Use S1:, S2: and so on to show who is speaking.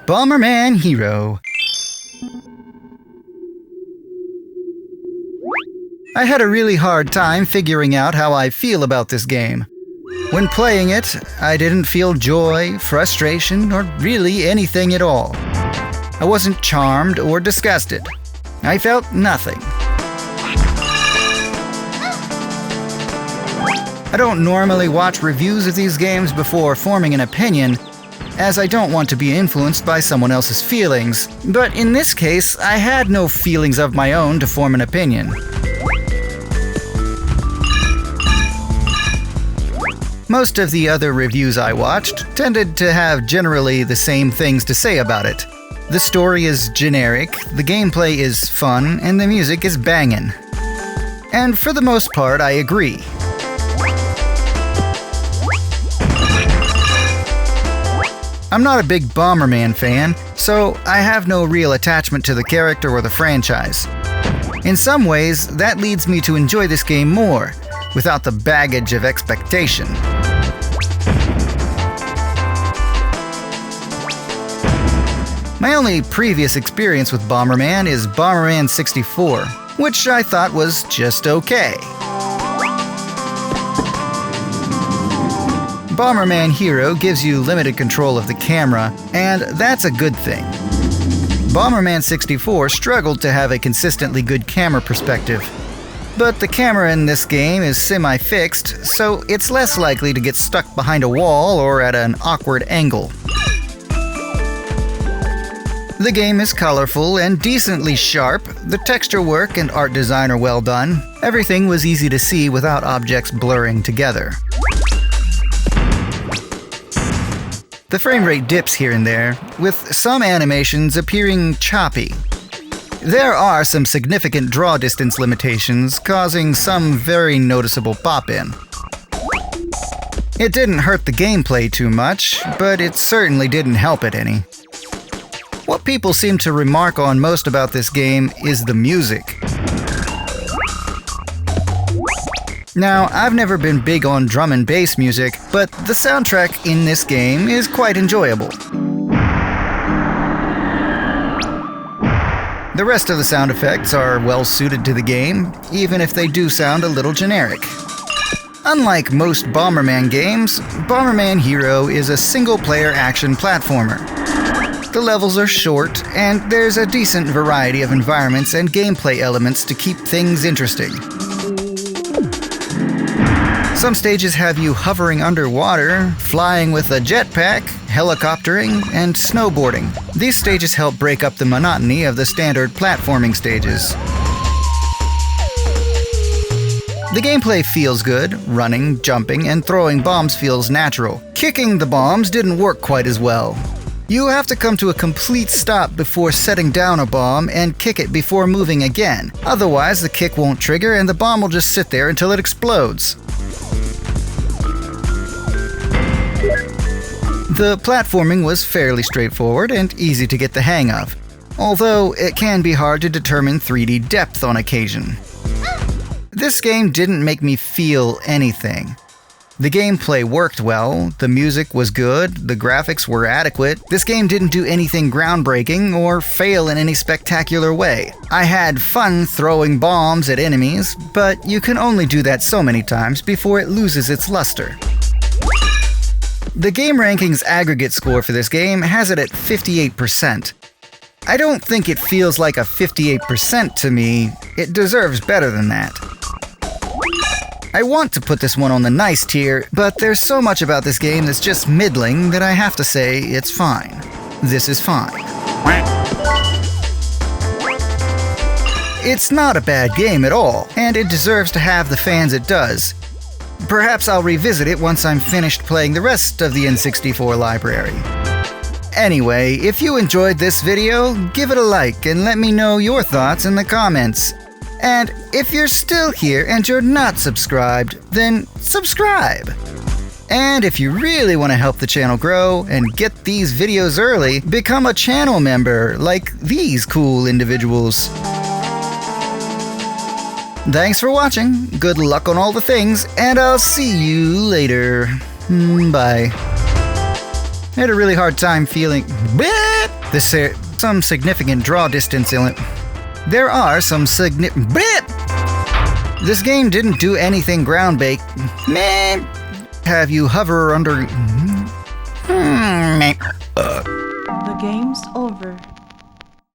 S1: Bomberman Hero. I had a really hard time figuring out how I feel about this game. When playing it, I didn't feel joy, frustration, or really anything at all. I wasn't charmed or disgusted. I felt nothing. I don't normally watch reviews of these games before forming an opinion, as I don't want to be influenced by someone else's feelings, but in this case, I had no feelings of my own to form an opinion. Most of the other reviews I watched tended to have generally the same things to say about it. The story is generic, the gameplay is fun, and the music is bangin'. And for the most part, I agree. I'm not a big Bomberman fan, so I have no real attachment to the character or the franchise. In some ways, that leads me to enjoy this game more, without the baggage of expectation. My only previous experience with Bomberman is Bomberman N64, which I thought was just okay. Bomberman Hero gives you limited control of the camera, and that's a good thing. Bomberman 64 struggled to have a consistently good camera perspective, but the camera in this game is semi-fixed, so it's less likely to get stuck behind a wall or at an awkward angle. The game is colorful and decently sharp, the texture work and art design are well done. Everything was easy to see without objects blurring together. The frame rate dips here and there, with some animations appearing choppy. There are some significant draw distance limitations, causing some very noticeable pop-in. It didn't hurt the gameplay too much, but it certainly didn't help it any. What people seem to remark on most about this game is the music. Now, I've never been big on drum and bass music, but the soundtrack in this game is quite enjoyable. The rest of the sound effects are well suited to the game, even if they do sound a little generic. Unlike most Bomberman games, Bomberman Hero is a single-player action platformer. The levels are short, and there's a decent variety of environments and gameplay elements to keep things interesting. Some stages have you hovering underwater, flying with a jetpack, helicoptering, and snowboarding. These stages help break up the monotony of the standard platforming stages. The gameplay feels good. Running, jumping, and throwing bombs feels natural. Kicking the bombs didn't work quite as well. You have to come to a complete stop before setting down a bomb and kick it before moving again. Otherwise, the kick won't trigger and the bomb will just sit there until it explodes. The platforming was fairly straightforward and easy to get the hang of, although it can be hard to determine 3D depth on occasion. This game didn't make me feel anything. The gameplay worked well, the music was good, the graphics were adequate. This game didn't do anything groundbreaking or fail in any spectacular way. I had fun throwing bombs at enemies, but you can only do that so many times before it loses its luster. The GameRankings aggregate score for this game has it at 58%. I don't think it feels like a 58% to me. It deserves better than that. I want to put this one on the nice tier, but there's so much about this game that's just middling that I have to say it's fine. This is fine. It's not a bad game at all, and it deserves to have the fans it does. Perhaps I'll revisit it once I'm finished playing the rest of the N64 library. Anyway, if you enjoyed this video, give it a like and let me know your thoughts in the comments. And if you're still here and you're not subscribed, then subscribe! And if you really want to help the channel grow and get these videos early, become a channel member like these cool individuals. Thanks for watching, good luck on all the things, and I'll see you later. Bye. I had a really hard time feeling... Some significant draw distance There are some significant... This game didn't do anything ground-based. Have you hover under...
S2: The game's over.